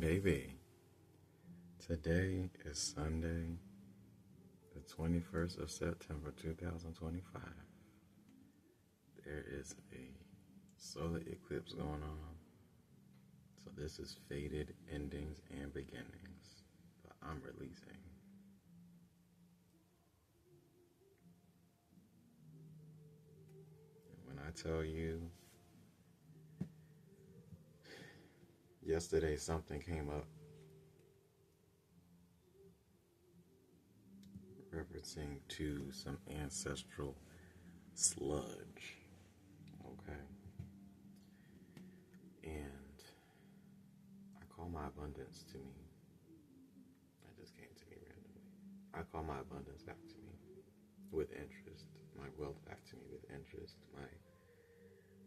Baby, today is Sunday, the 21st of September 2025. There is a solar eclipse going on. So this is fated endings and beginnings. But I'm releasing. And when I tell you, yesterday something came up referencing to some ancestral sludge. Okay. And I call my abundance to me. That just came to me randomly. I call my abundance back to me with interest. My wealth back to me with interest. My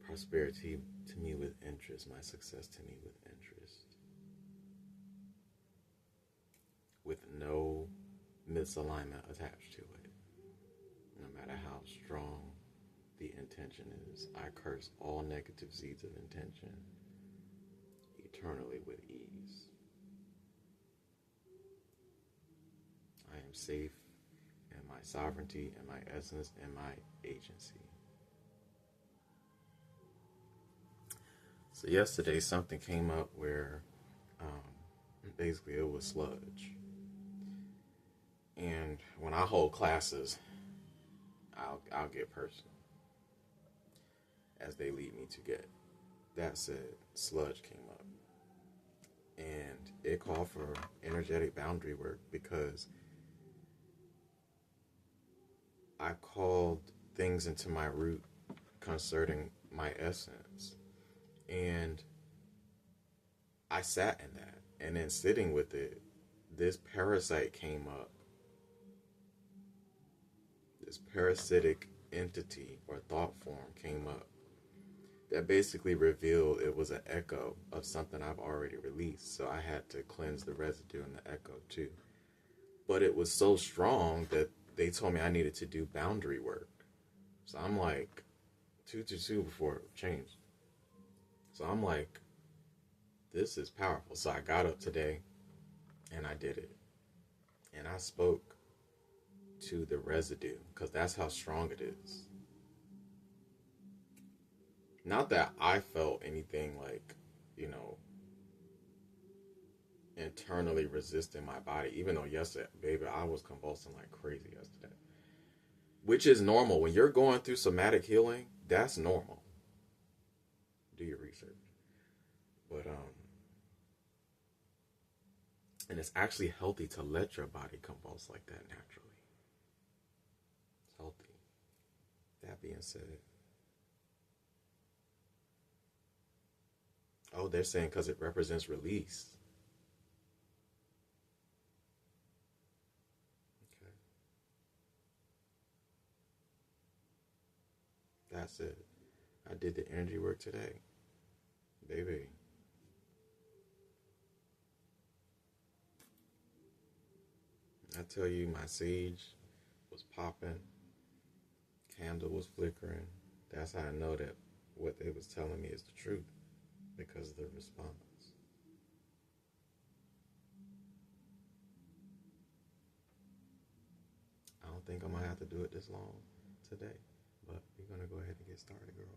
prosperity to me with interest. My success to me with interest. With no misalignment attached to it. No matter how strong the intention is, I curse all negative seeds of intention eternally with ease. I am safe in my sovereignty and my essence and my agency. So yesterday something came up where basically it was sludge. And when I hold classes, I'll get personal as they lead me to get. That said, sludge came up. And it called for energetic boundary work because I called things into my root concerning my essence. And I sat in that. And then sitting with it, this parasite came up. This parasitic entity or thought form came up that basically revealed it was an echo of something I've already released. So I had to cleanse the residue in the echo too. But it was so strong that they told me I needed to do boundary work. So I'm like, 222 before it changed. So I'm like, this is powerful. So I got up today and I did it. And I spoke to the residue because that's how strong it is. Not that I felt anything like, internally resisting my body, even though yesterday, baby, I was convulsing like crazy yesterday. Which is normal. When you're going through somatic healing, that's normal. Do your research. But, and it's actually healthy to let your body convulse like that naturally. It's healthy. That being said, oh, they're saying because it represents release. Okay. That's it. I did the energy work today. Baby. I tell you, my sage was popping. Candle was flickering. That's how I know that what they was telling me is the truth. Because of the response. I don't think I'm going to have to do it this long today. But we're going to go ahead and get started, girl.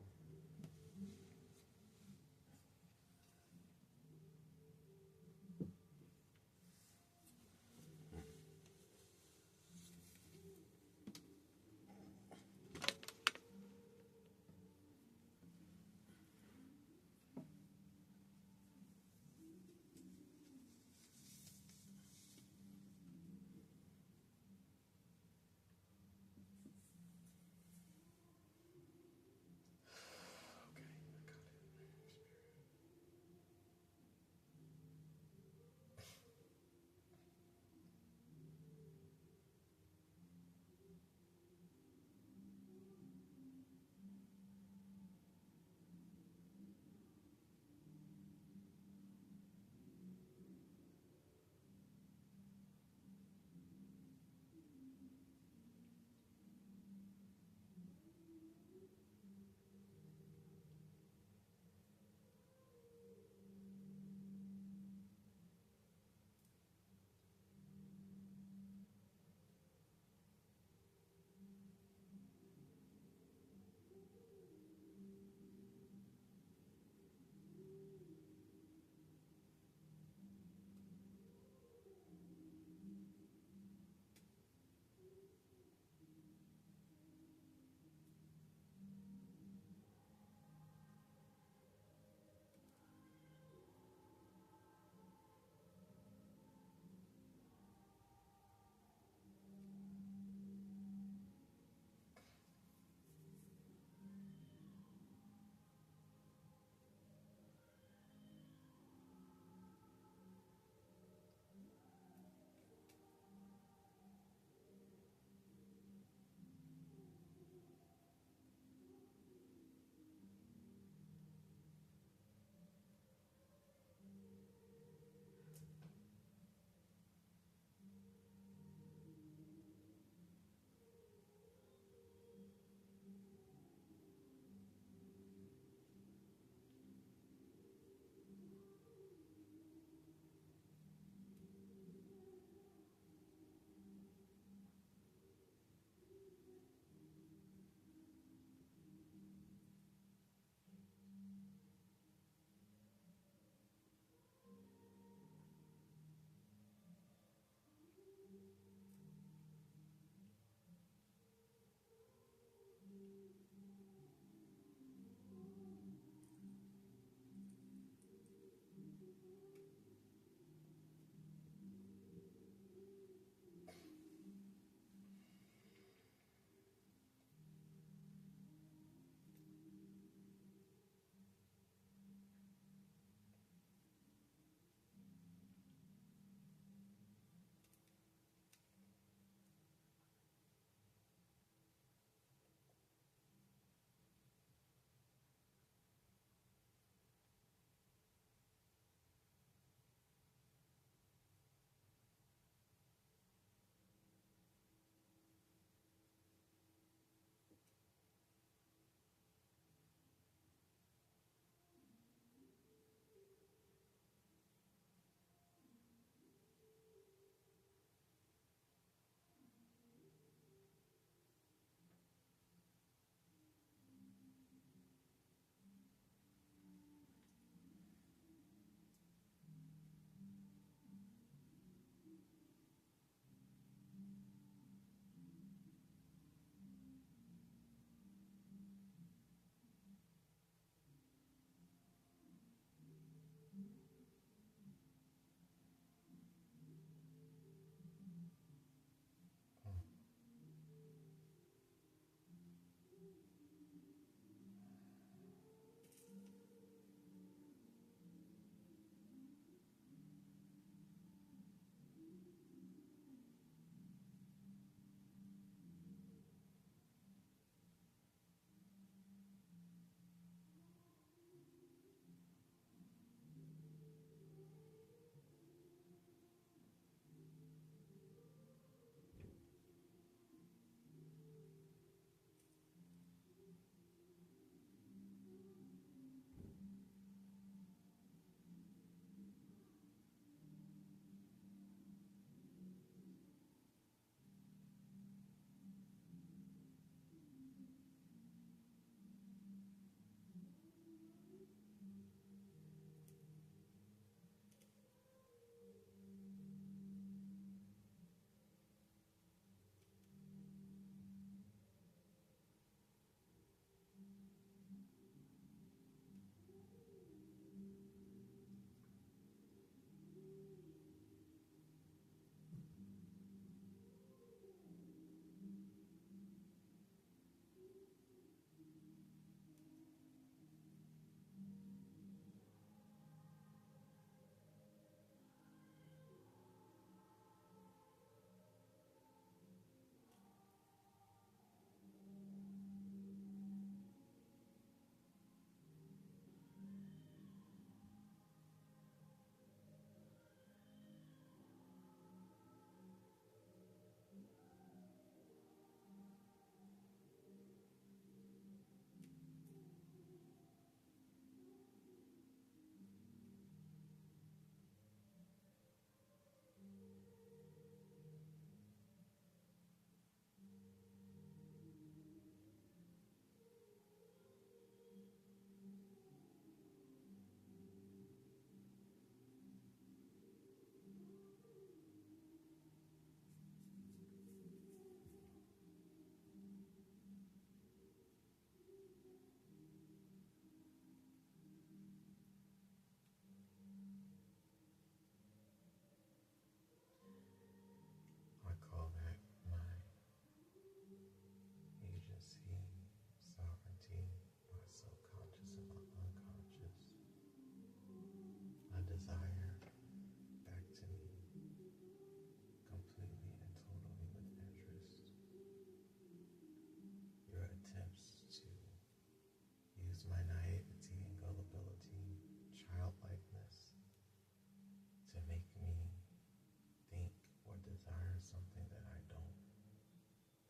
something that I don't,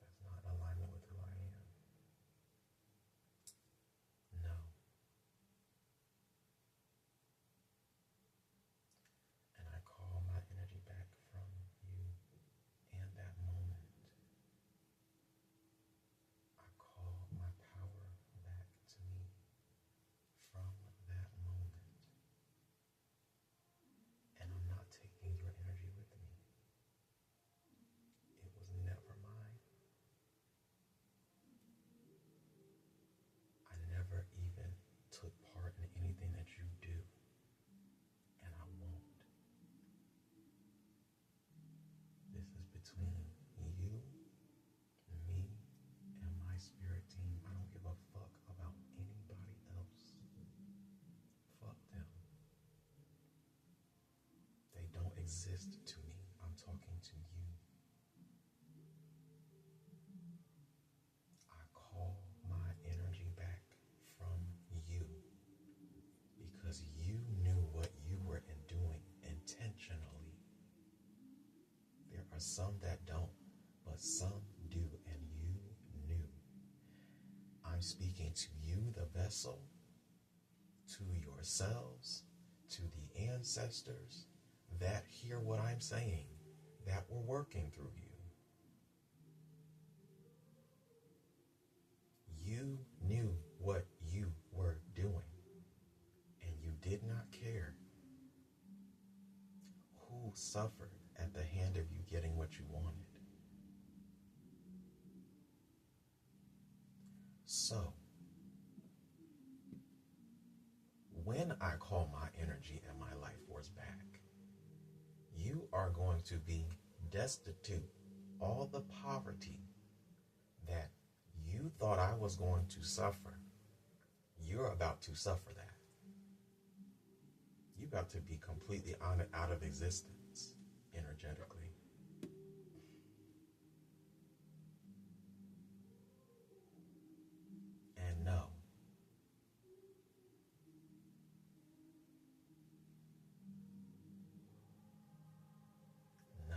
that's not in alignment with who I am. No. And I call my energy back from you in that moment. I call my power back to me from that moment. And I'm not taking your energy with me. It was never mine. I never even took part in anything that you do, and I won't. This is between you, me, and my spirit team. I don't give a fuck about anybody else. Fuck them. They don't exist to me. I'm talking to you. I call my energy back from you because you knew what you were doing intentionally. There are some that don't, but some do, and you knew. I'm speaking to you, the vessel, to yourselves, to the ancestors that hear what I'm saying, that were working through you. You knew what you were doing, and you did not care who suffered at the hand of you getting what you wanted. So, when I call my energy and my life force back, you are going to be destitute. All the poverty that you thought I was going to suffer, you're about to suffer that. You're about to be completely out of existence energetically. And no. No.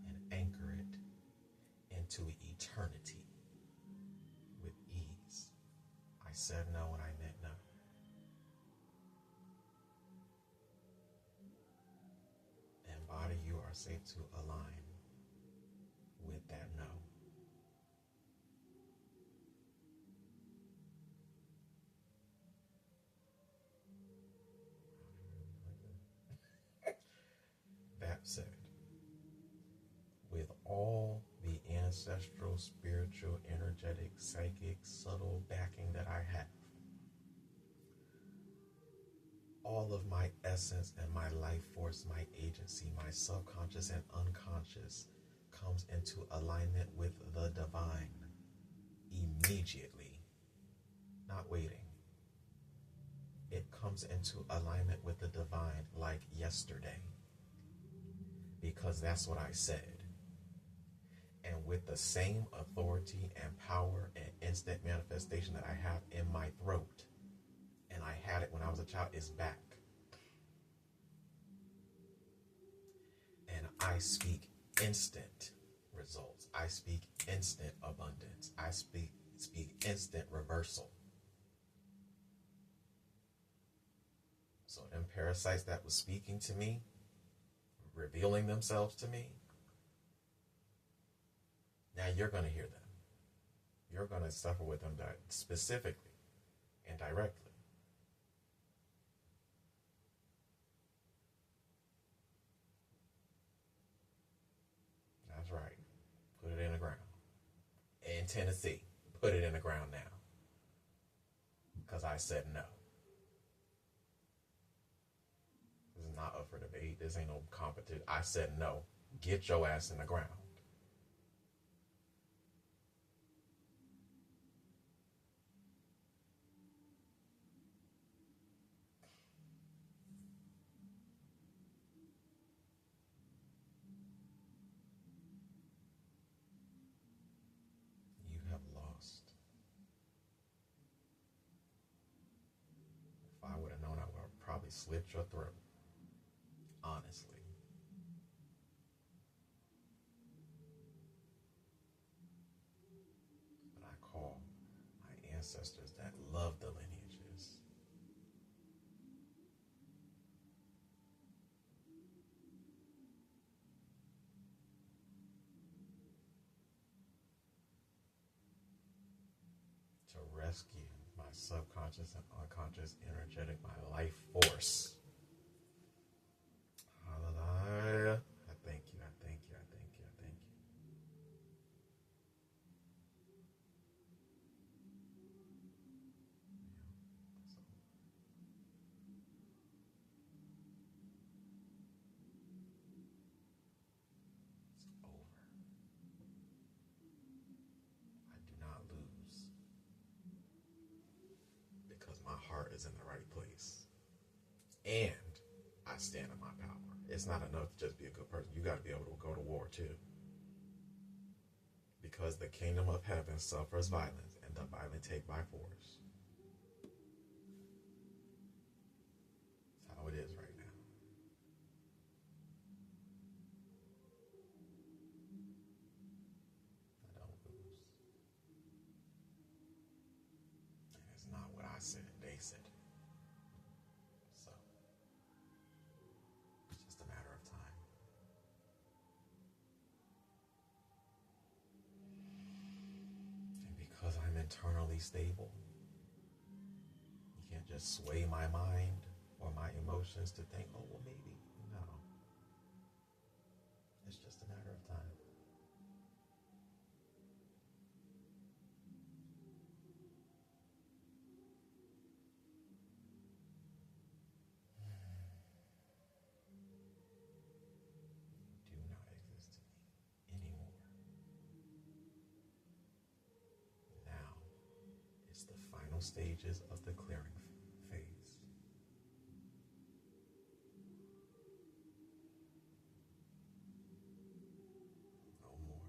And anchor it into eternity with ease. I said no and I meant no. And body, you are safe to align with that no. That said, with all the ancestral, spiritual, energetic, psychic, subtle backing that I have, all of my essence and my life force, my agency, my subconscious and unconscious comes into alignment with the divine immediately, not waiting. It comes into alignment with the divine like yesterday, because that's what I said. And with the same authority and power and instant manifestation that I have in my throat, and I had it when I was a child, is back. And I speak instant results. I speak instant abundance. I speak instant reversal. So them parasites that was speaking to me, revealing themselves to me, now you're going to hear them. You're going to suffer with them specifically and directly. That's right. Put it in the ground. In Tennessee, put it in the ground now. Because I said no. This is not up for debate. This ain't no competition. I said no. Get your ass in the ground. You have lost. slit your throat. Honestly. But I call my ancestors that love the lineages to rescue my subconscious and unconscious energetic, my life force. Hallelujah. I thank you, I thank you, I thank you, I thank you. It's over. I do not lose because my heart is in the right place. And I stand in my power. It's not enough to just be a good person. You got to be able to go to war too. Because the kingdom of heaven suffers violence, and the violent take by force. That's how it is right now. I don't lose. And it's not what I said, they said. So, it's just a matter of time. And because I'm internally stable, you can't just sway my mind or my emotions to think, oh, well, maybe. No. It's just a matter of time. Do not exist to me anymore. Now, it's the final stages of the clearing phase. No more.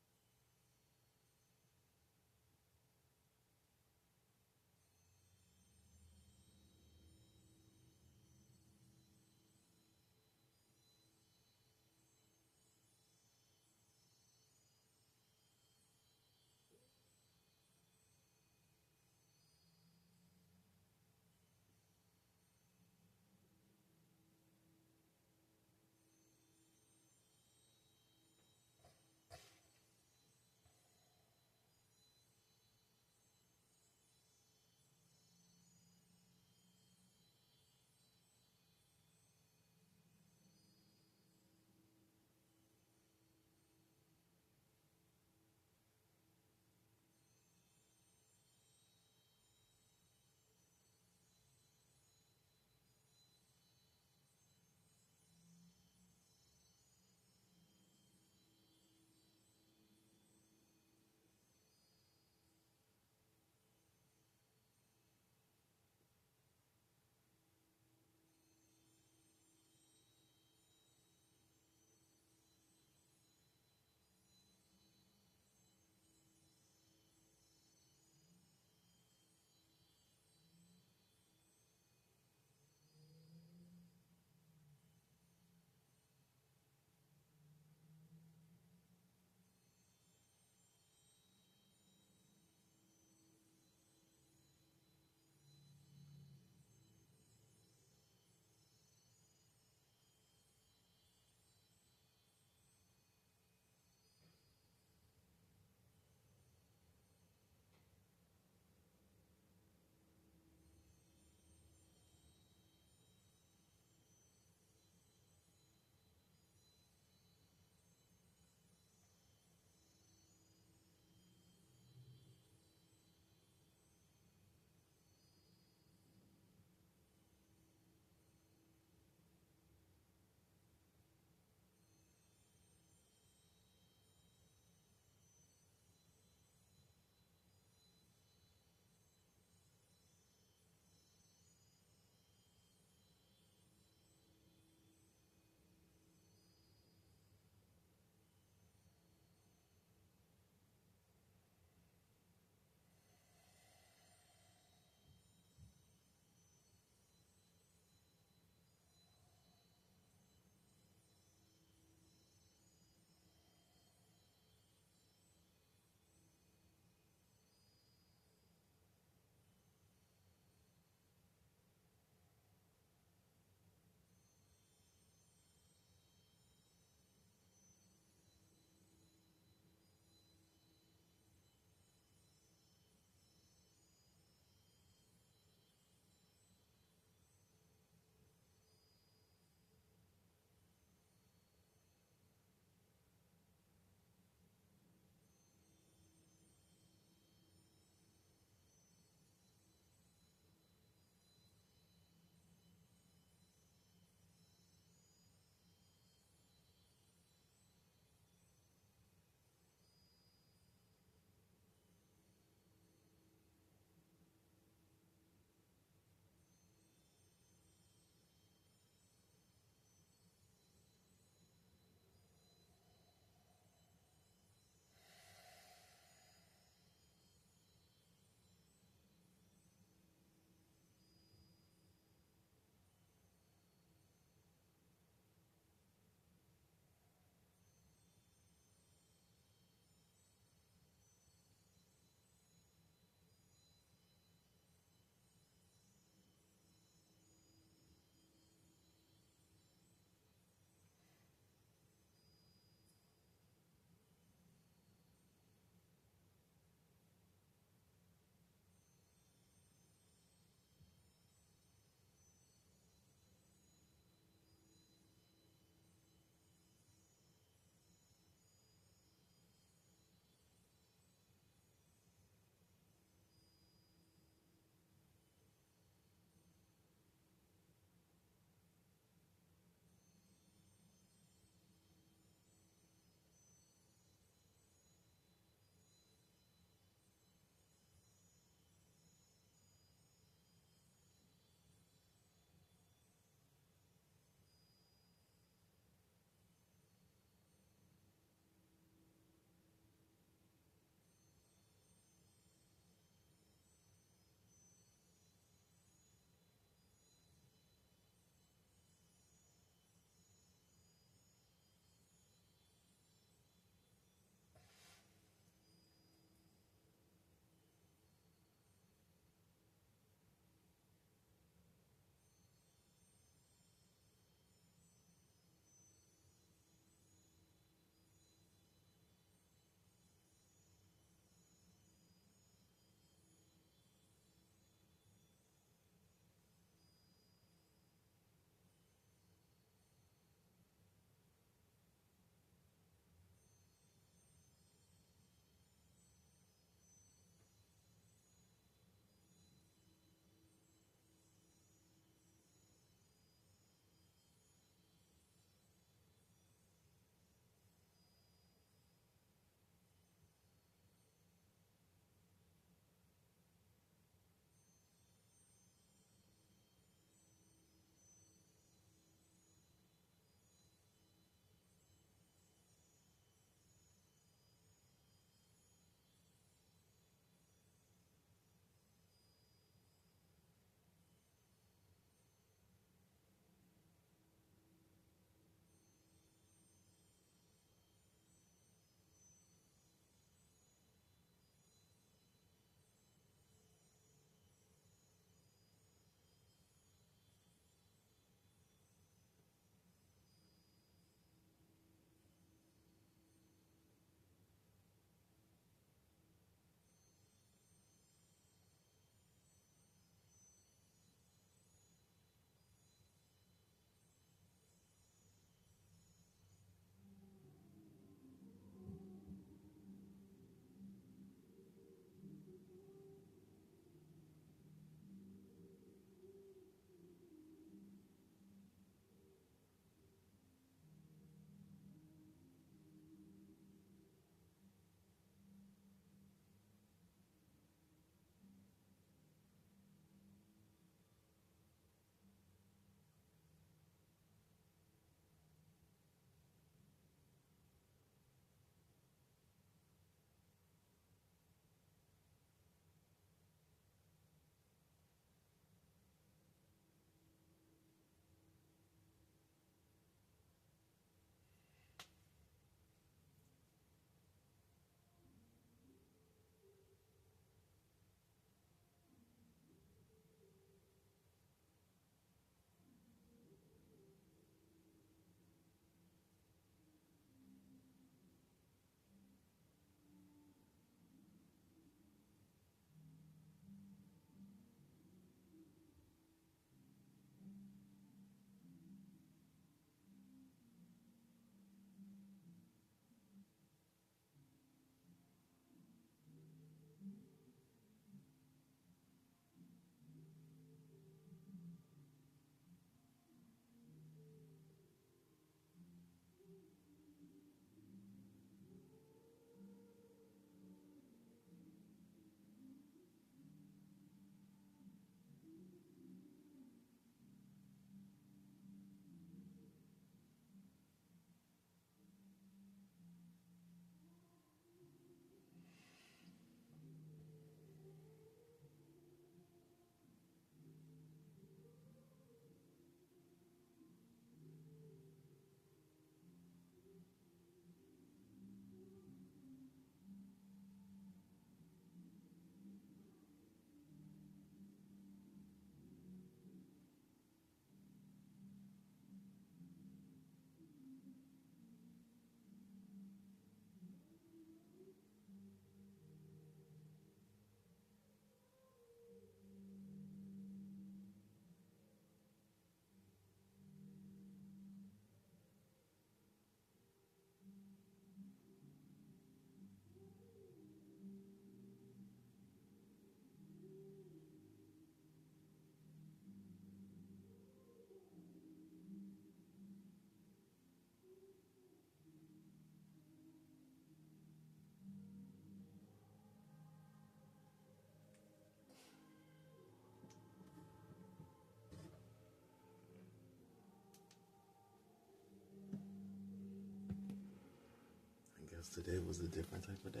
Because today was a different type of day.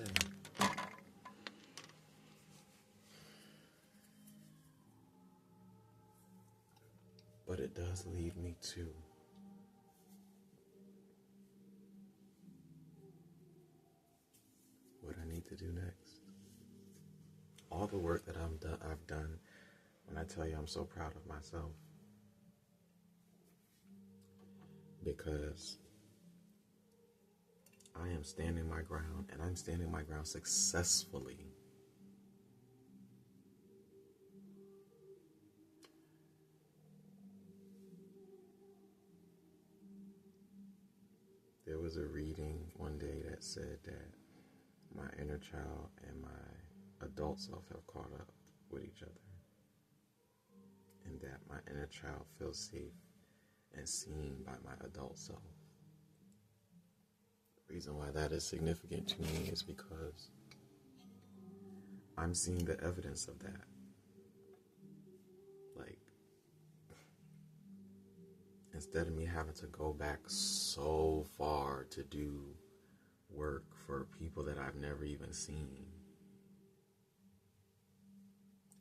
But it does lead me to what I need to do next. All the work that I've done, when I tell you I'm so proud of myself, because I am standing my ground, and I'm standing my ground successfully. There was a reading one day that said that my inner child and my adult self have caught up with each other, and that my inner child feels safe and seen by my adult self. The reason why that is significant to me is because I'm seeing the evidence of that. Like, instead of me having to go back so far to do work for people that I've never even seen,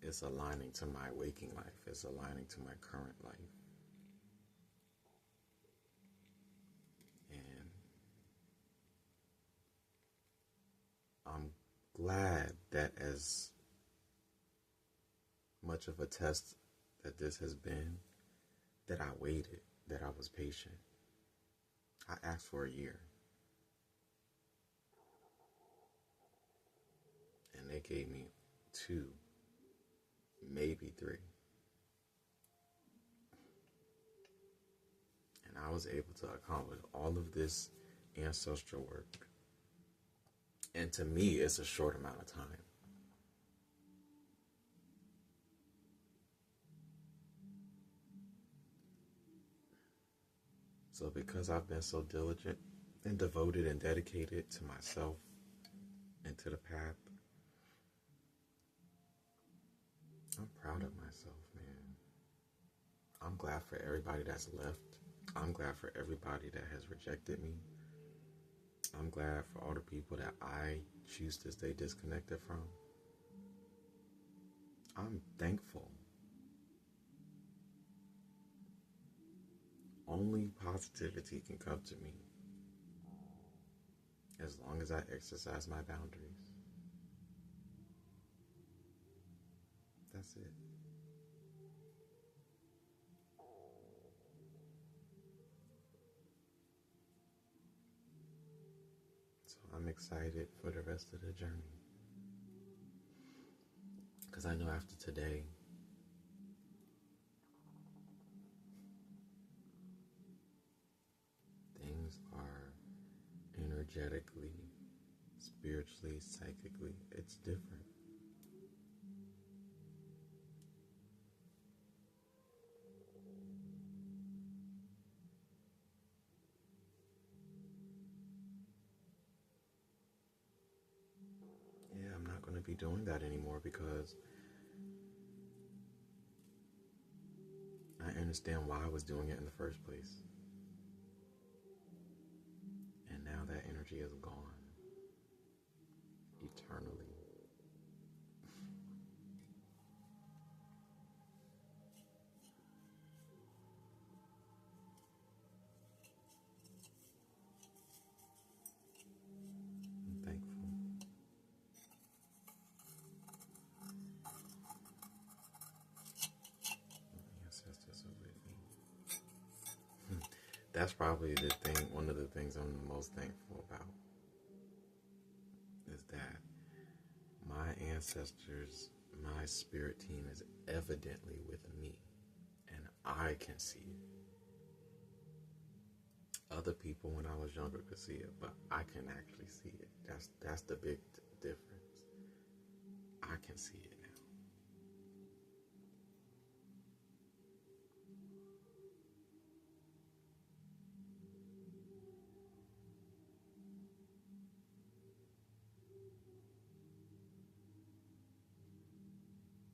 it's aligning to my waking life. It's aligning to my current life. And I'm glad that as much of a test that this has been, that I waited, that I was patient. I asked for a year. And they gave me 2, maybe 3. And I was able to accomplish all of this ancestral work. And to me, it's a short amount of time. So because I've been so diligent and devoted and dedicated to myself and to the path, I'm proud of myself, man. I'm glad for everybody that's left. I'm glad for everybody that has rejected me. I'm glad for all the people that I choose to stay disconnected from. I'm thankful. Only positivity can come to me as long as I exercise my boundaries. That's it. So I'm excited for the rest of the journey. Because I know after today, things are energetically, spiritually, psychically, it's different. Yeah, I'm not going to be doing that anymore because I understand why I was doing it in the first place. And now that energy is gone. Eternally. I'm thankful. My ancestors are with me. That's probably the thing, one of the things I'm the most thankful about. Is that my ancestors, my spirit team is evidently with me. And I can see it. Other people when I was younger could see it, but I can actually see it. That's the big difference. I can see it now.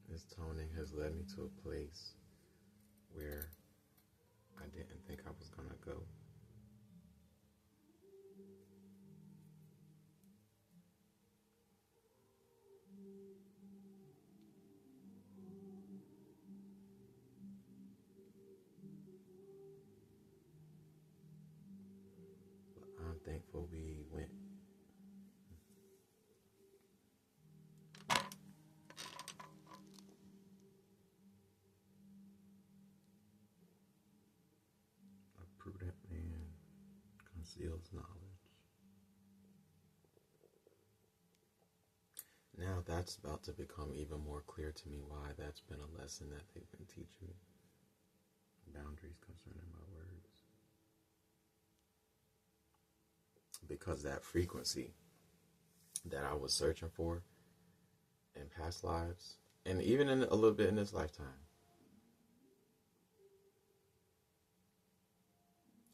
This toning has led me to a place where I didn't think I was going to go. thankful we went. A prudent man conceals knowledge. Now that's about to become even more clear to me why that's been a lesson that they've been teaching me. Boundaries concerning my words. Because that frequency that I was searching for in past lives, and even in a little bit in this lifetime,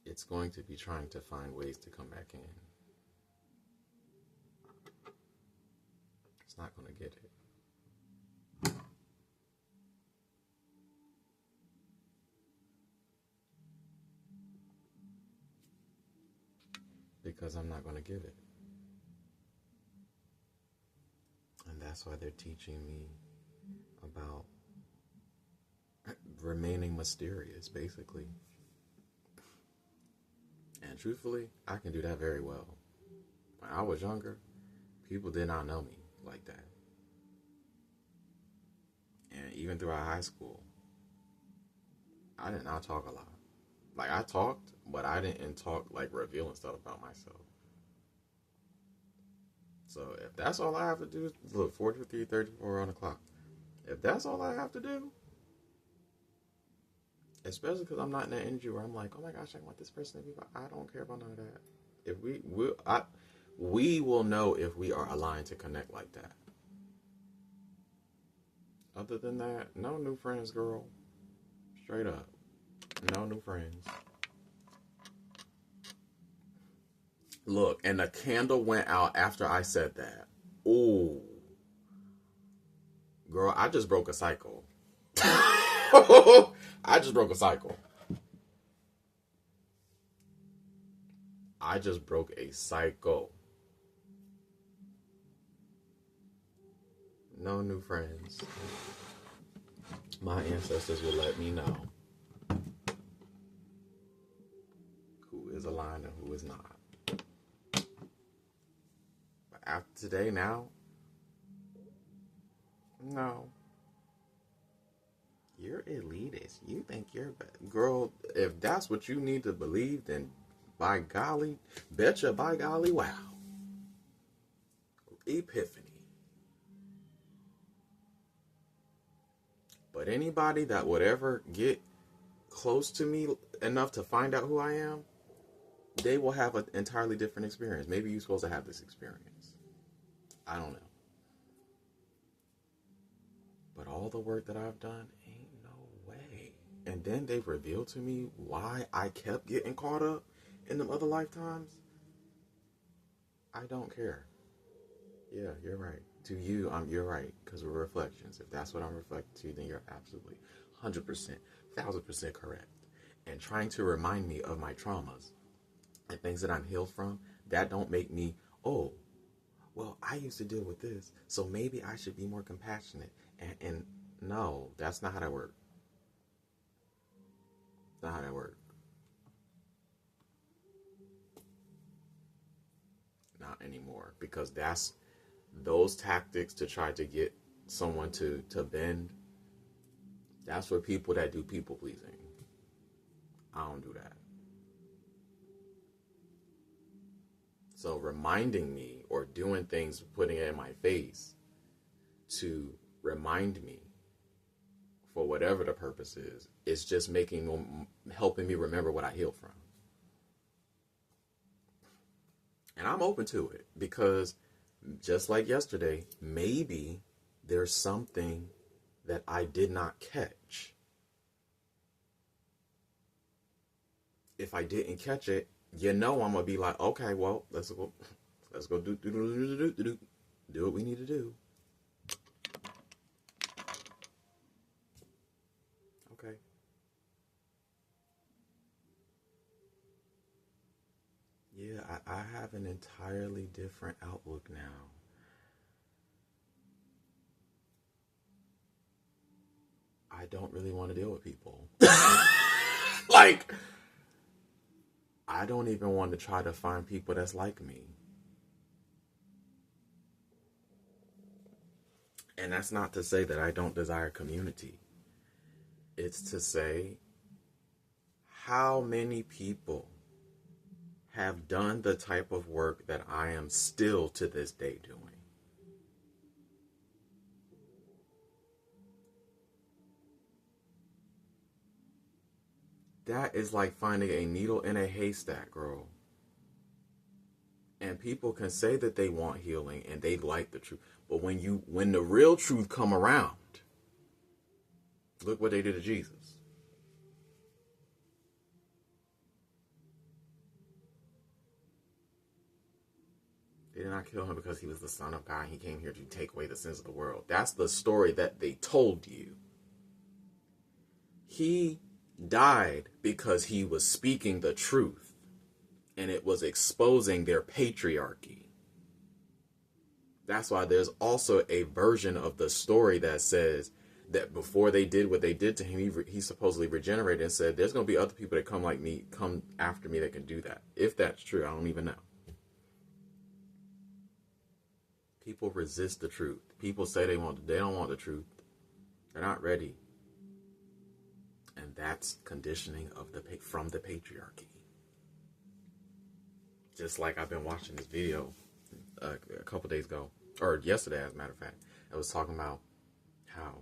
it's going to be trying to find ways to come back in. It's not going to get it. Because I'm not going to give it. And that's why they're teaching me about remaining mysterious, basically. And truthfully, I can do that very well. When I was younger, people did not know me like that. And even throughout high school, I did not talk a lot. Like, I talked, but I didn't talk, like, revealing stuff about myself. So, if that's all I have to do, look, 43, 34 on the clock. If that's all I have to do, especially because I'm not in that energy where I'm like, oh my gosh, I want this person to be, I don't care about none of that. If we will know if we are aligned to connect like that. Other than that, no new friends, girl. Straight up. No new friends. Look, and the candle went out after I said that. Ooh. Girl, I just broke a cycle. I just broke a cycle. I just broke a cycle. No new friends. My ancestors will let me know who is aligned and who is not. But after today, now, no. You're elitist. You think you're girl. If that's what you need to believe, then by golly, betcha by golly, wow. Epiphany. But anybody that would ever get close to me enough to find out who I am, they will have an entirely different experience. Maybe you're supposed to have this experience. I don't know. But all the work that I've done, ain't no way. And then they've revealed to me why I kept getting caught up in them other lifetimes. I don't care. Yeah, you're right. To you, you're right, because we're reflections. If that's what I'm reflecting to you, then you're absolutely 100%, 1000% correct. And trying to remind me of my traumas and things that I'm healed from, that don't make me, oh, well, I used to deal with this, so maybe I should be more compassionate. And no, that's not how that works. Not how that works. Not anymore, because that's those tactics to try to get someone to bend. That's for people that do people pleasing. I don't do that. So reminding me or doing things, putting it in my face to remind me for whatever the purpose is, it's just helping me remember what I healed from. And I'm open to it because just like yesterday, maybe there's something that I did not catch. If I didn't catch it, I'm gonna be like, okay, well, let's go do what we need to do. Okay. Yeah, I have an entirely different outlook now. I don't really want to deal with people. Like, I don't even want to try to find people that's like me. And that's not to say that I don't desire community. It's to say, how many people have done the type of work that I am still to this day doing? That is like finding a needle in a haystack, girl. And people can say that they want healing and they like the truth. But when the real truth come around, look what they did to Jesus. They did not kill him because he was the Son of God and he came here to take away the sins of the world. That's the story that they told you. He died because he was speaking the truth and it was exposing their patriarchy. That's why there's also a version of the story that says that before they did what they did to him, he supposedly regenerated and said, there's going to be other people that come like me, come after me that can do that. If that's true, I don't even know. People resist the truth. People say they don't want the truth. They're not ready. And that's conditioning from the patriarchy. Just like I've been watching this video a couple days ago, or yesterday as a matter of fact. I was talking about how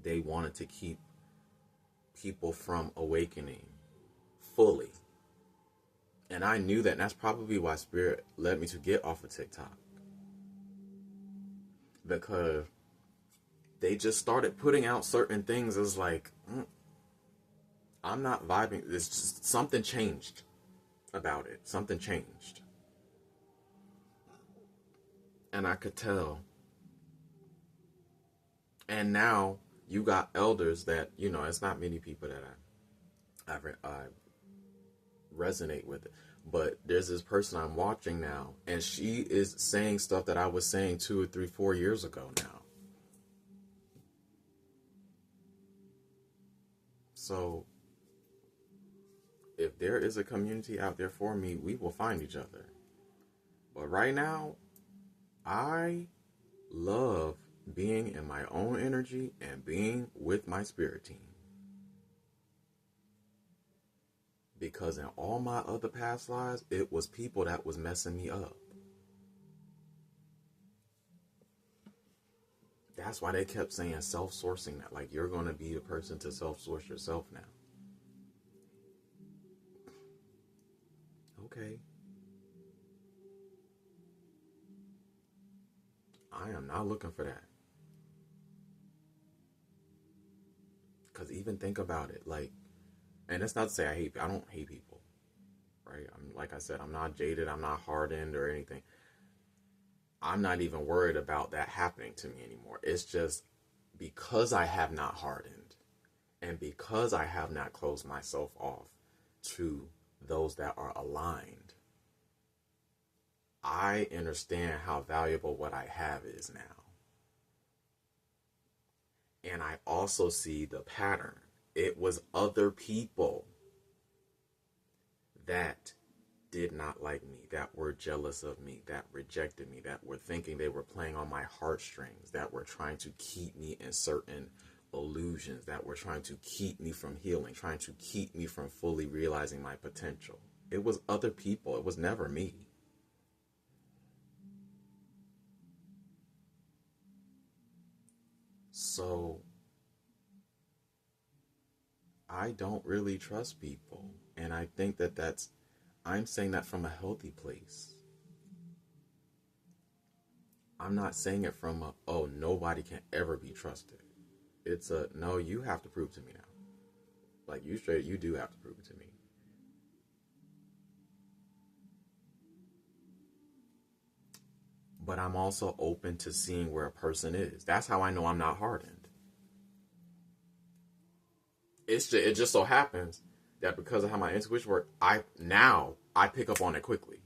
they wanted to keep people from awakening fully. And I knew that, and that's probably why Spirit led me to get off of TikTok. Because they just started putting out certain things as like, I'm not vibing. It's just something changed about it. Something changed. And I could tell. And now you got elders that, it's not many people that I resonate with it. But there's this person I'm watching now, and she is saying stuff that I was saying 2 or 3, 4 years ago now. So if there is a community out there for me, we will find each other. But right now, I love being in my own energy and being with my spirit team. Because in all my other past lives, it was people that was messing me up. That's why they kept saying self-sourcing that. Like, you're going to be the person to self-source yourself now. Okay. I am not looking for that. Because even think about it. Like, and it's not to say I don't hate people. Right? Like I said, I'm not jaded. I'm not hardened or anything. I'm not even worried about that happening to me anymore. It's just because I have not hardened and because I have not closed myself off to those that are aligned, I understand how valuable what I have is now. And I also see the pattern. It was other people that did not like me, that were jealous of me, that rejected me, that were thinking they were playing on my heartstrings, that were trying to keep me in certain illusions, that were trying to keep me from healing, trying to keep me from fully realizing my potential. It was other people. It was never me. So I don't really trust people. And I think I'm saying that from a healthy place. I'm not saying it from nobody can ever be trusted. It's no, you have to prove to me now. Like, you do have to prove it to me. But I'm also open to seeing where a person is. That's how I know I'm not hardened. It just so happens that because of how my intuition works, I pick up on it quickly.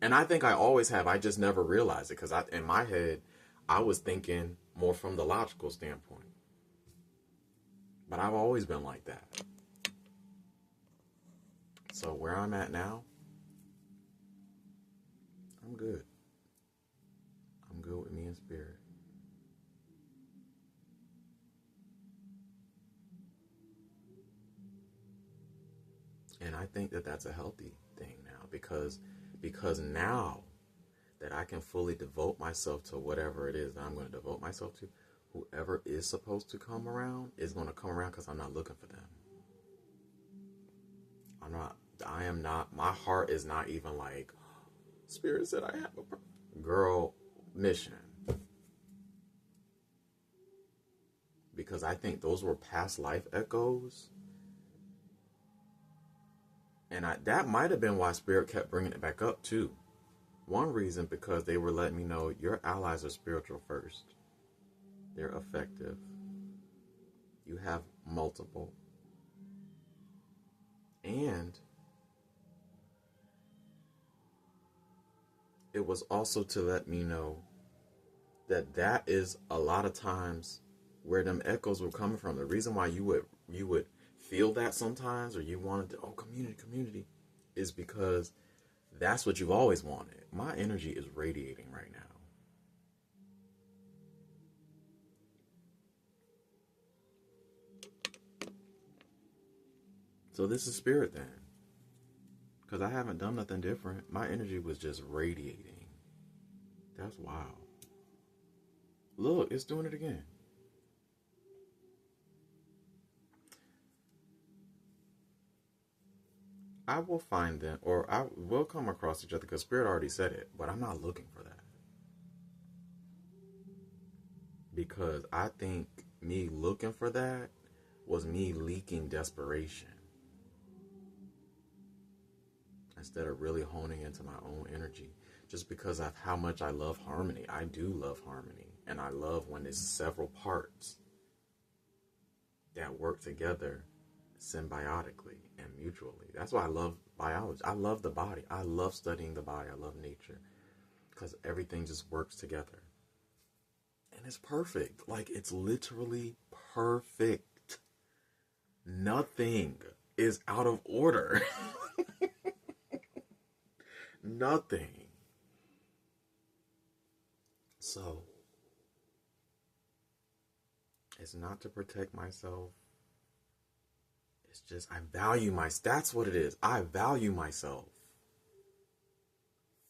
And I think I always have. I just never realized it because in my head, I was thinking more from the logical standpoint. But I've always been like that. So where I'm at now, I'm good. I'm good with me and spirit. And I think that that's a healthy thing now, because now that I can fully devote myself to whatever it is that I'm going to devote myself to, whoever is supposed to come around is going to come around, because I'm not looking for them. I am not, my heart is not even like, Spirit said I have a girl mission. Because I think those were past life echoes. And that might have been why Spirit kept bringing it back up too. One reason, because they were letting me know your allies are spiritual first. They're effective. You have multiple. And it was also to let me know that is a lot of times where them echoes were coming from. The reason why you would feel that sometimes, or you wanted to, community, is because that's what you've always wanted. My energy is radiating right now. So this is spirit then. Because I haven't done nothing different. My energy was just radiating. That's wild. Look, it's doing it again. I will find them, or I will come across each other, because Spirit already said it, but I'm not looking for that. Because I think me looking for that was me leaking desperation, instead of really honing into my own energy, just because of how much I love harmony. I do love harmony, and I love when there's several parts that work together symbiotically and mutually. That's why I love biology. I love the body. I love studying the body. I love nature, because everything just works together. And it's perfect. Like, it's literally perfect. Nothing is out of order. Nothing. So, it's not to protect myself. It's just, I value that's what it is. I value myself.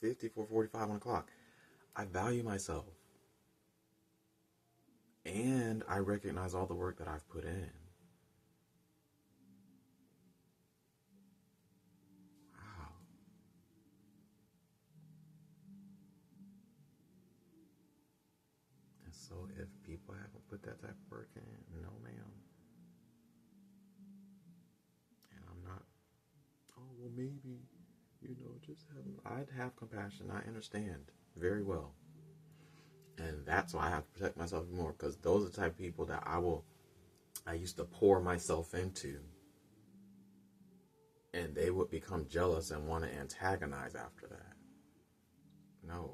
54:45 on the clock. I value myself. And I recognize all the work that I've put in. Wow. And so if people haven't put that type of work in, no ma'am. And I'm not, well maybe, just I'd have compassion. I understand very well. And that's why I have to protect myself more, because those are the type of people that I used to pour myself into, and they would become jealous and want to antagonize after that. No.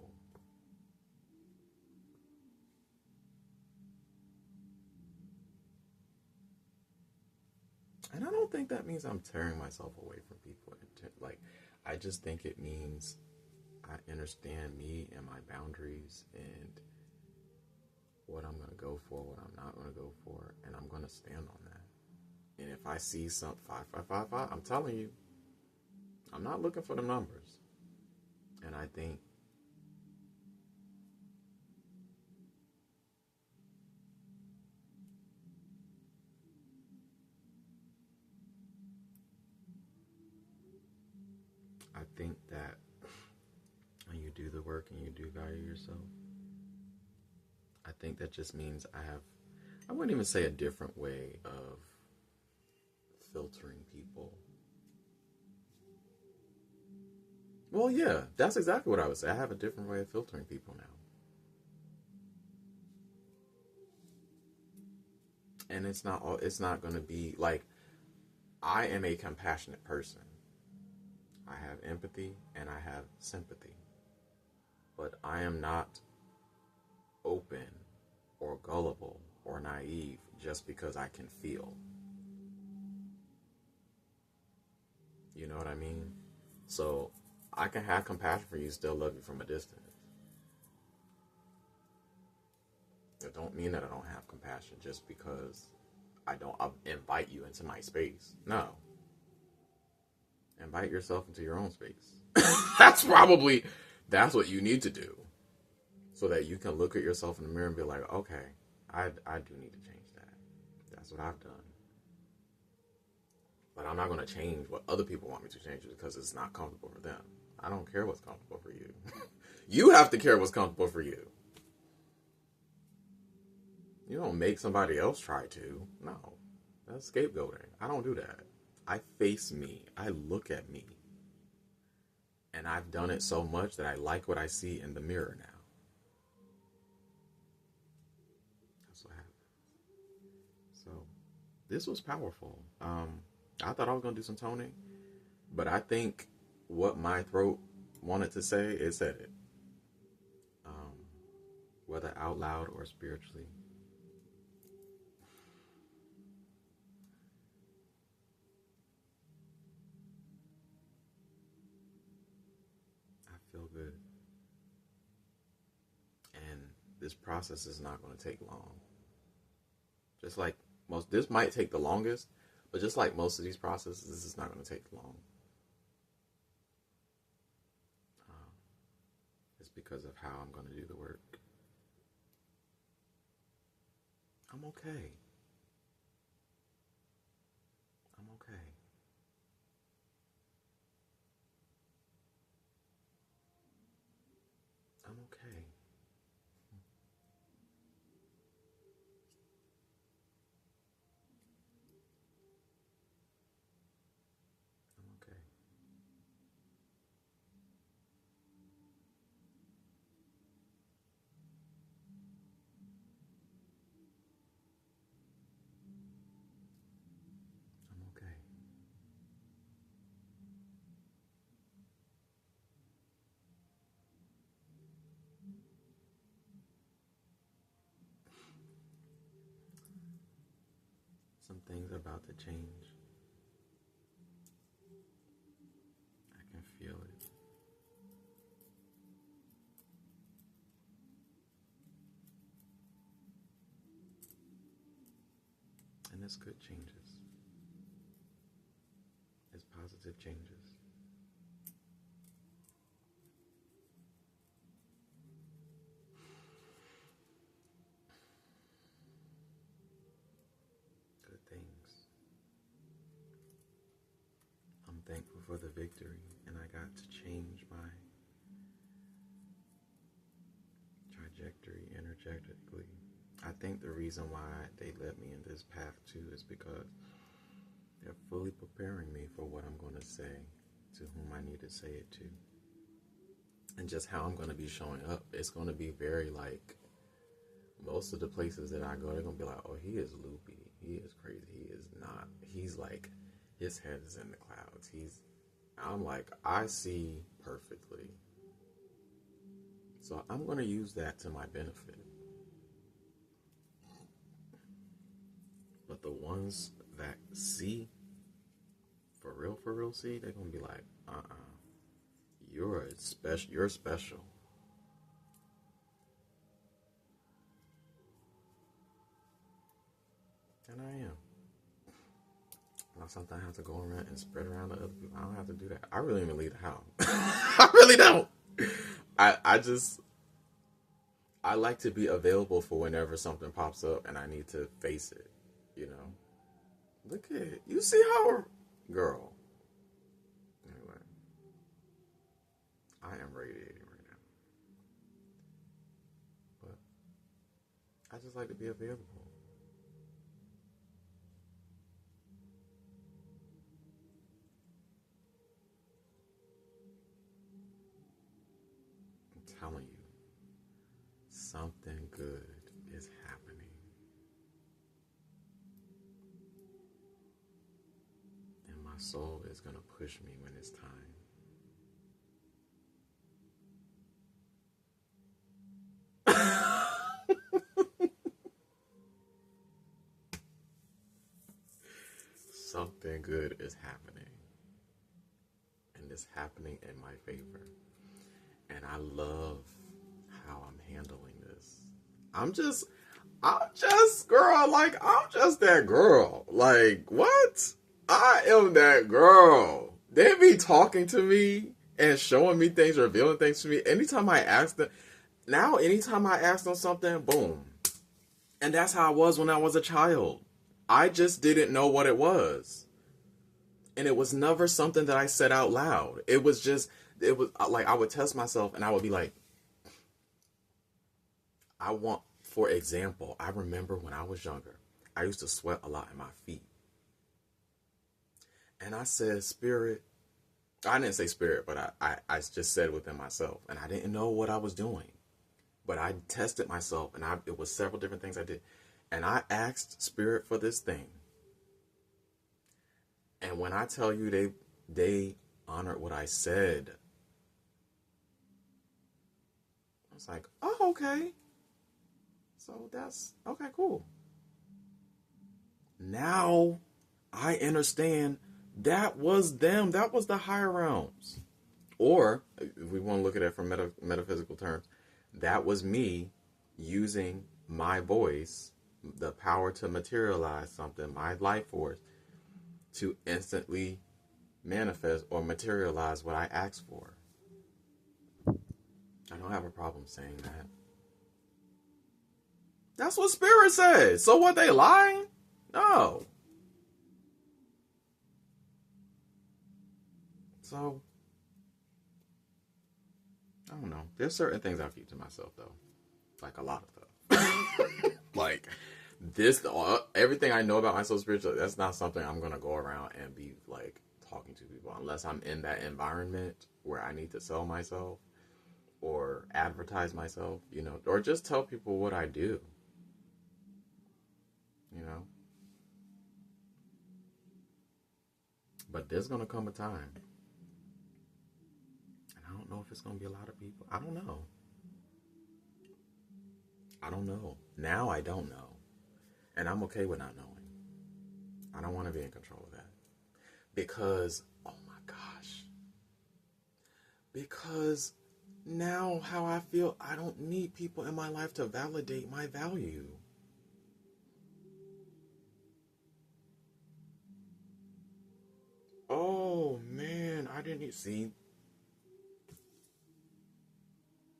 And I don't think that means I'm tearing myself away from people. Like, I just think it means I understand me and my boundaries and what I'm going to go for, what I'm not going to go for, and I'm going to stand on that. And if I see something 5555, I'm telling you, I'm not looking for the numbers. And I think that when you do the work and you do value yourself, I think that just means I wouldn't even say a different way of filtering people. Well, yeah, that's exactly what I would say. I have a different way of filtering people now. And it's not going to be like, I am a compassionate person. I have empathy and I have sympathy. But I am not open or gullible or naive just because I can feel. You know what I mean? So I can have compassion for you, still love you from a distance. It don't mean that I don't have compassion just because I'll invite you into my space. No. Invite yourself into your own space. That's what you need to do. So that you can look at yourself in the mirror and be like, okay, I do need to change that. That's what I've done. But I'm not going to change what other people want me to change because it's not comfortable for them. I don't care what's comfortable for you. You have to care what's comfortable for you. You don't make somebody else try to. No. That's scapegoating. I don't do that. I face me. I look at me. And I've done it so much that I like what I see in the mirror now. That's what happened. So, this was powerful. I thought I was going to do some toning. But I think what my throat wanted to say, it said it. Whether out loud or spiritually. I feel good. And this process is not going to take long. Just like this might take the longest, but just like most of these processes, this is not going to take long. It's because of how I'm going to do the work. I'm okay. I'm okay. I'm okay. I'm okay. I'm okay. Some things are about to change. I can feel it. And it's good changes. It's positive changes. Good things. I'm thankful for the victory, and I got to change my trajectory energetically. I think the reason why they led me in this path too is because they're fully preparing me for what I'm going to say to whom I need to say it to. And just how I'm going to be showing up. It's going to be very like, most of the places that I go, they're going to be like, oh, he is loopy. He is crazy. He is not. He's like, his head is in the clouds. I'm like, I see perfectly. So I'm going to use that to my benefit. But the ones that see, for real see, they're going to be like, you're special. And I am. Now sometimes I have to go around and spread around to other people. I don't have to do that. I really even leave the house. I really don't. I like to be available for whenever something pops up and I need to face it, you know. Look at it. You see how girl. Anyway. I am radiating right now. But I just like to be available. I'm telling you, something good is happening. And my soul is going to push me when it's time. Something good is happening. is happening in my favor. And I love how I'm handling this. I'm just, girl, like, I'm just that girl. Like, what? I am that girl. They be talking to me and showing me things, revealing things to me. Anytime I ask them something, boom. And that's how I was when I was a child. I just didn't know what it was. And it was never something that I said out loud. It was like, I would test myself and I would be like, for example, I remember when I was younger, I used to sweat a lot in my feet. And I said, Spirit, I didn't say spirit, but I just said within myself. And I didn't know what I was doing. But I tested myself, and it was several different things I did. And I asked Spirit for this thing. And when I tell you they honored what I said, I was like, oh, okay. So that's, okay, cool. Now I understand that was them. That was the higher realms. Or, if we want to look at it from metaphysical terms, that was me using my voice, the power to materialize something, my life force, to instantly manifest or materialize what I asked for. I don't have a problem saying that. That's what Spirit says. So what, they lying? No. So, I don't know. There's certain things I keep to myself, though. Like, a lot of stuff. Like, everything I know about myself spiritually, that's not something I'm going to go around and be, like, talking to people. Unless I'm in that environment where I need to sell myself or advertise myself, or just tell people what I do. But there's going to come a time. And I don't know if it's going to be a lot of people. I don't know. Now I don't know. And I'm okay with not knowing. I don't want to be in control of that. Because, oh my gosh. Because now how I feel, I don't need people in my life to validate my value. Oh man, I didn't see.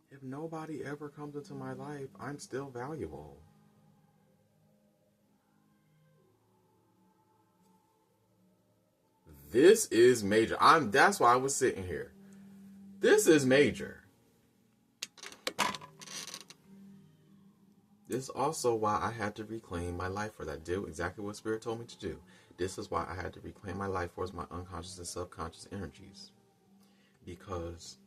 If nobody ever comes into my life, I'm still valuable. This is major. That's why I was sitting here. This is major. This is also why I had to reclaim my life force. I did exactly what Spirit told me to do. This is why I had to reclaim my life force, my unconscious and subconscious energies. Because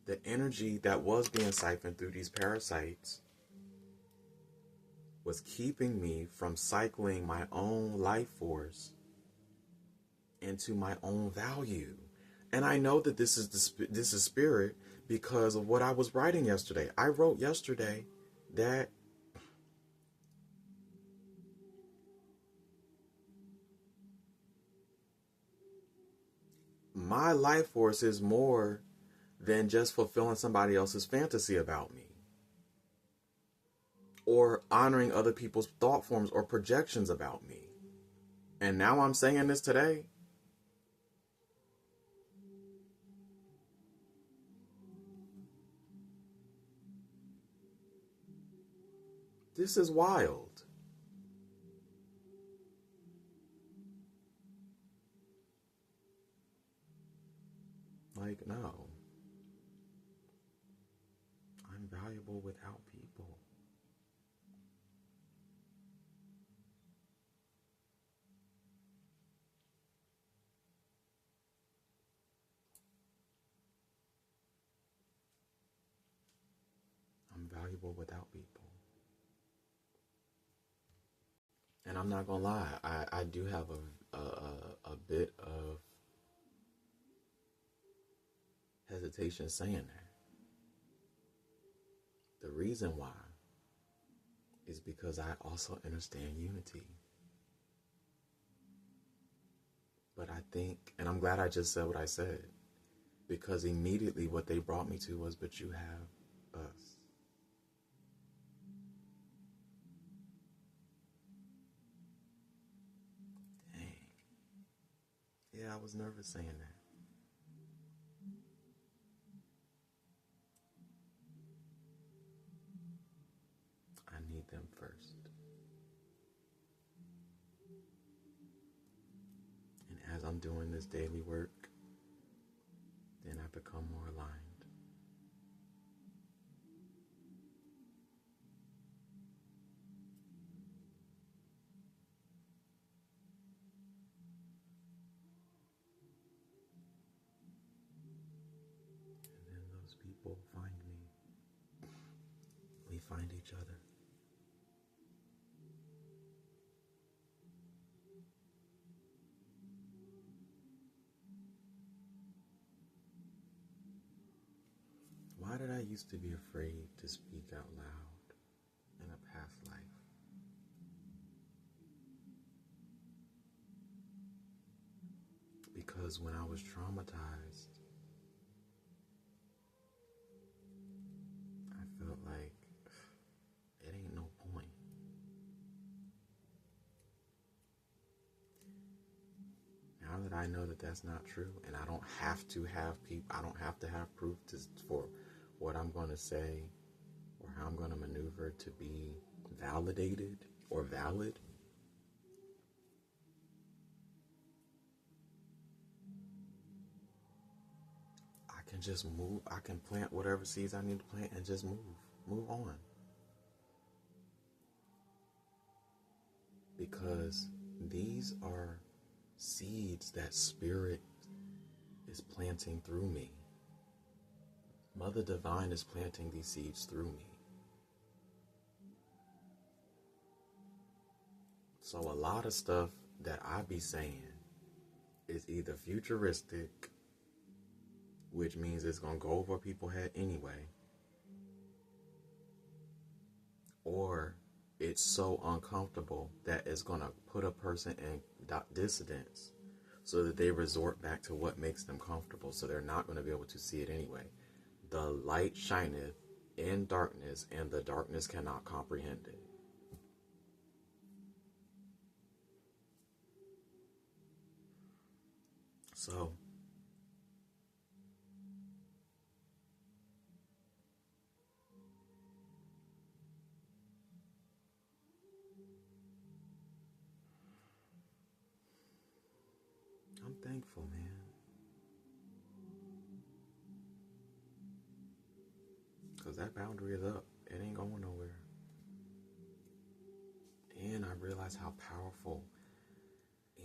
the energy that was being siphoned through these parasites was keeping me from cycling my own life force into my own value. And I know that this is Spirit because of what I was writing yesterday. I wrote yesterday that my life force is more than just fulfilling somebody else's fantasy about me, or honoring other people's thought forms or projections about me. And now I'm saying this today. This is wild. Like, no. I'm valuable without people. I'm valuable without people. And I'm not gonna lie, I do have a bit of hesitation saying that. The reason why is because I also understand unity. But I think, and I'm glad I just said what I said, because immediately what they brought me to was, but you have us. Dang. Yeah, I was nervous saying that. I need them first. And as I'm doing this daily work, then I become more aligned. And then those people find me. We find each other. Why did I used to be afraid to speak out loud in a past life? Because when I was traumatized, I felt like it ain't no point. Now that I know that that's not true, and I don't have to have proof for what I'm going to say or how I'm going to maneuver to be validated or valid, I can just move. I can plant whatever seeds I need to plant and just move on. Because these are seeds that Spirit is planting through me. Mother Divine is planting these seeds through me. So a lot of stuff that I be saying is either futuristic, which means it's going to go over people's head anyway, or it's so uncomfortable that it's going to put a person in dissidence so that they resort back to what makes them comfortable, so they're not going to be able to see it anyway. The light shineth in darkness, and the darkness cannot comprehend it. So, I'm thankful, man. Because that boundary is up. It ain't going nowhere. And I realize how powerful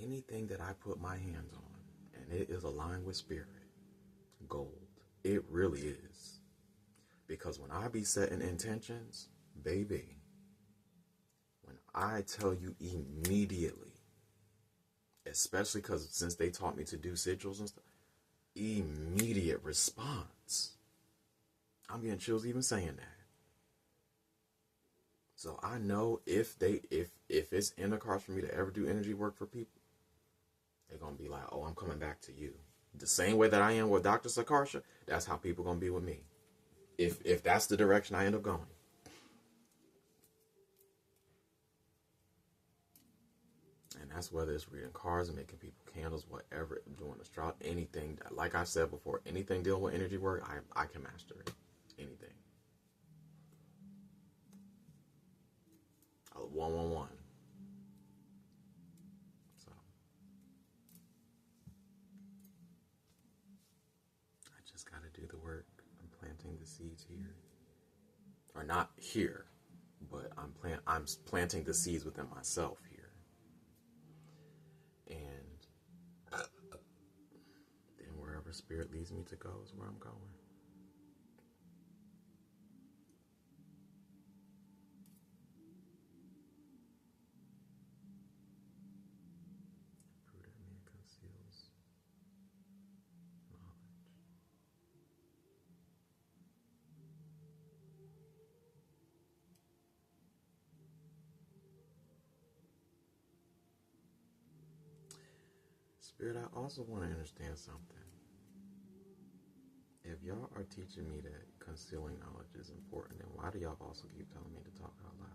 anything that I put my hands on, and it is aligned with Spirit, gold. It really is. Because when I be setting intentions, baby, when I tell you immediately, especially because since they taught me to do sigils and stuff, immediate response. I'm getting chills even saying that. So I know if it's in the cards for me to ever do energy work for people, they're gonna be like, oh, I'm coming back to you. The same way that I am with Dr. Sakarsha, that's how people gonna be with me. If that's the direction I end up going. And that's whether it's reading cards and making people candles, whatever, doing astrology, anything. Like I said before, anything dealing with energy work, I can master it. Anything. 111. So I just got to do the work. I'm planting the seeds here, or not here, but I'm planting the seeds within myself here, and then wherever Spirit leads me to go is where I'm going. Spirit, I also want to understand something. If y'all are teaching me that concealing knowledge is important, then why do y'all also keep telling me to talk out loud?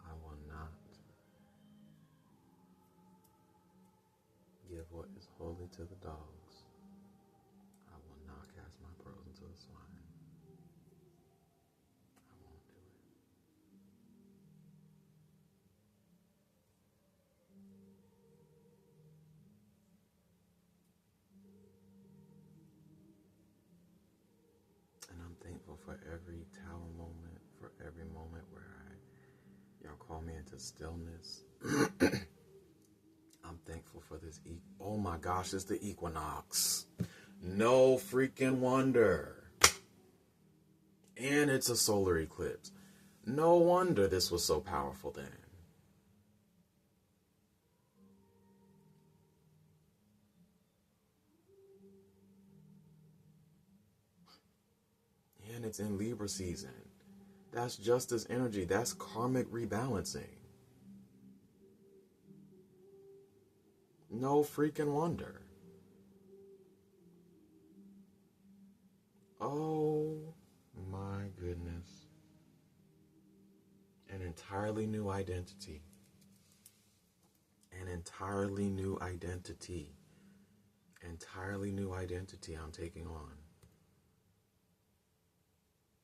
I will not give what is holy to the dogs. I will not cast my pearls into the swine. I won't do it. And I'm thankful for every tower moment, for every moment where y'all call me into stillness. I'm thankful for this. Oh my gosh, it's the equinox. No freaking wonder. And it's a solar eclipse. No wonder this was so powerful then. And it's in Libra season. That's justice energy. That's karmic rebalancing. No freaking wonder. Oh my goodness. An entirely new identity. An entirely new identity. Entirely new identity I'm taking on.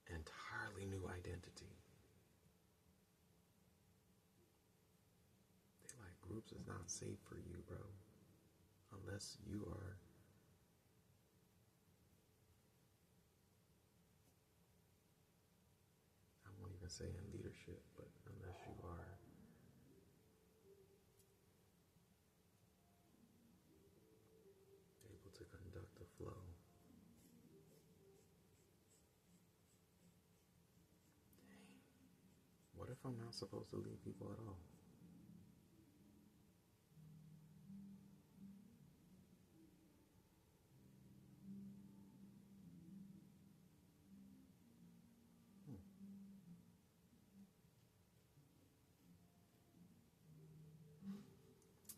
Entirely new identity. They're like, groups is not safe for you, bro. Unless you are. I won't even say in leadership, but unless you are able to conduct a flow. What if I'm not supposed to lead people at all?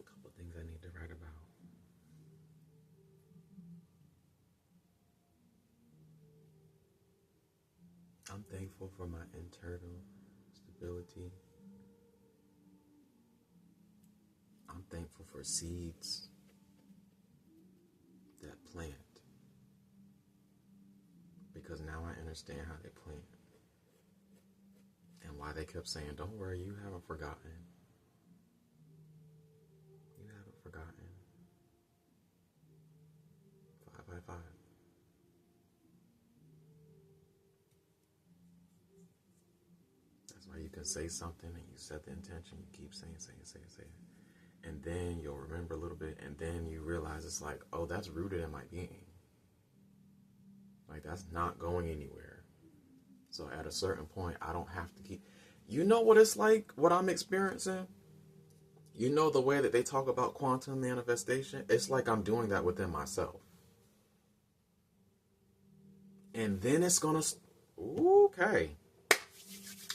A couple of things I need to write about. I'm thankful for my internal stability. I'm thankful for seeds that plant. Because now I understand how they plant. And why they kept saying, don't worry, you haven't forgotten. You haven't forgotten. 5 by 5. That's why you can say something and you set the intention, you keep saying it. And then you'll remember a little bit, and then you realize it's like, oh, that's rooted in my being. Like, that's not going anywhere. So at a certain point, I don't have to keep. You know what it's like, what I'm experiencing? You know the way that they talk about quantum manifestation? It's like I'm doing that within myself. And then it's going to. Okay.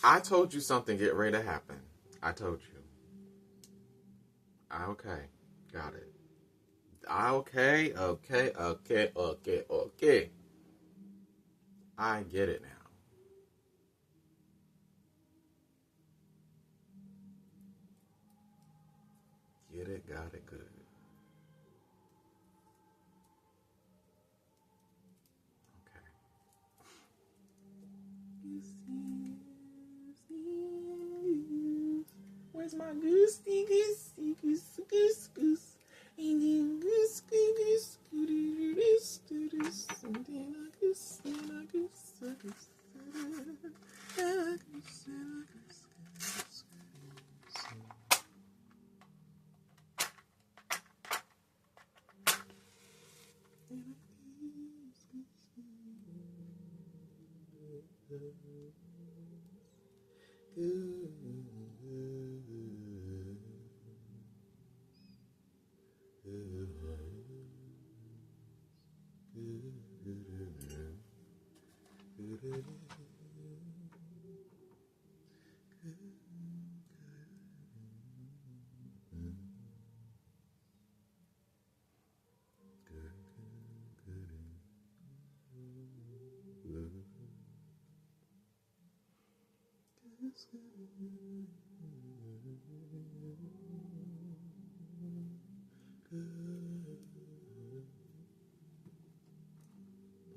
I told you something get ready to happen. I told you. Okay. Got it. Okay. I get it now. Get it, got it, good. Where's my goosey, goosey, goose, goose, goose? And then goose, goose, goose, goose, and then a goose, and a goose, a goose, a goose, a goose.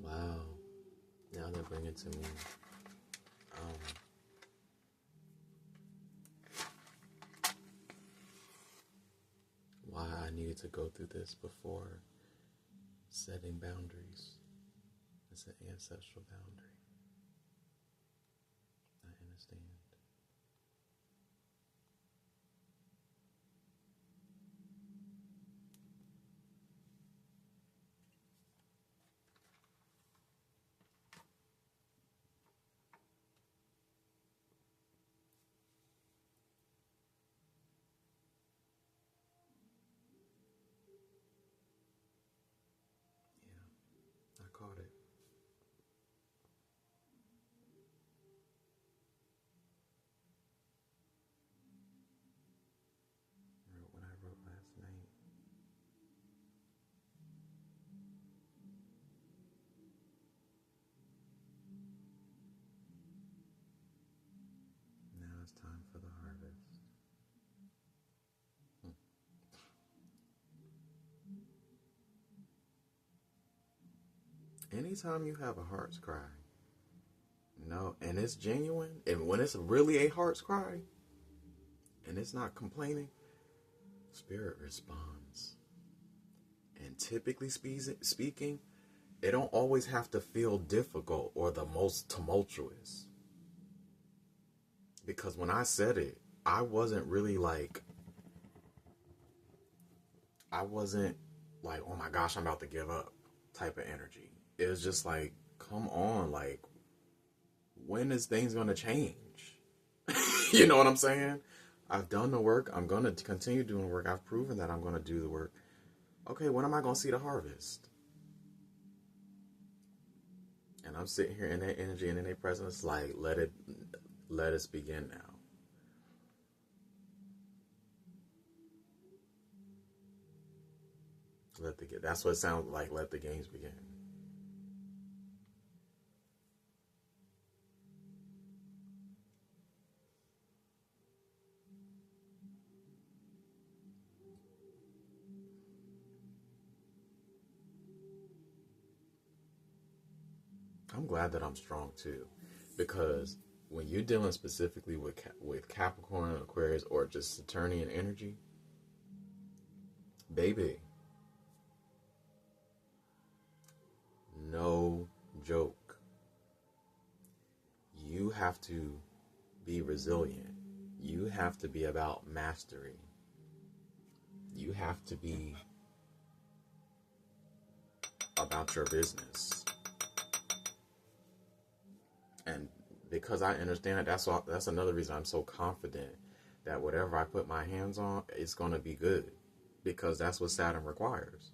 Wow. Now they're bringing to me why I needed to go through this before setting boundaries. It's an ancestral boundary. I understand. Yeah, I caught it. What I wrote last night. Now it's time for the harvest. Anytime you have a heart's cry, and it's genuine, and when it's really a heart's cry, and it's not complaining, spirit responds. And typically speaking, it don't always have to feel difficult or the most tumultuous. Because when I said it, I wasn't like, oh my gosh, I'm about to give up type of energy. It was just like, come on, like, when is things going to change? You know what I'm saying? I've done the work. I'm going to continue doing the work. I've proven that I'm going to do the work. Okay, when am I going to see the harvest? And I'm sitting here in their energy and in their presence, like, let us begin now. That's what it sounds like. Let the games begin. I'm glad that I'm strong too, because when you're dealing specifically with Capricorn, Aquarius, or just Saturnian energy, baby, no joke. You have to be resilient. You have to be about mastery. You have to be about your business. And because I understand it, that's another reason I'm so confident that whatever I put my hands on, it's going to be good. Because that's what Saturn requires.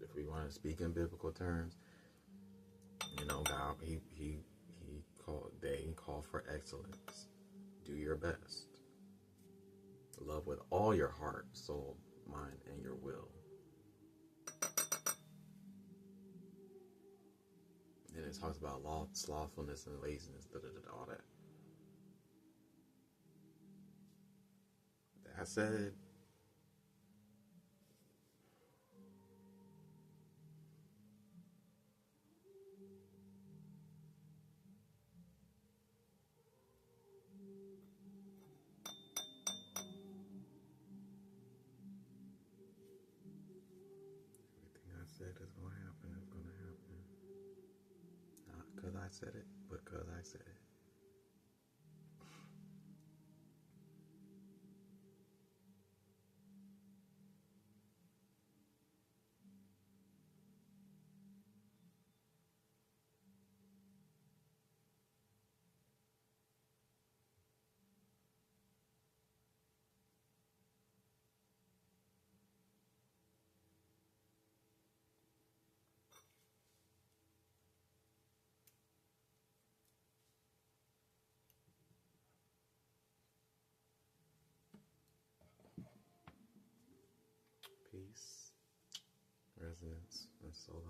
If we want to speak in biblical terms, God, they call for excellence. Do your best. Love with all your heart, soul, mind, and your will. And it talks about slothfulness and laziness, all that. That said, said it's going to happen, it's going to happen. Not because I said it, but because I said it. Peace, resonance, and solar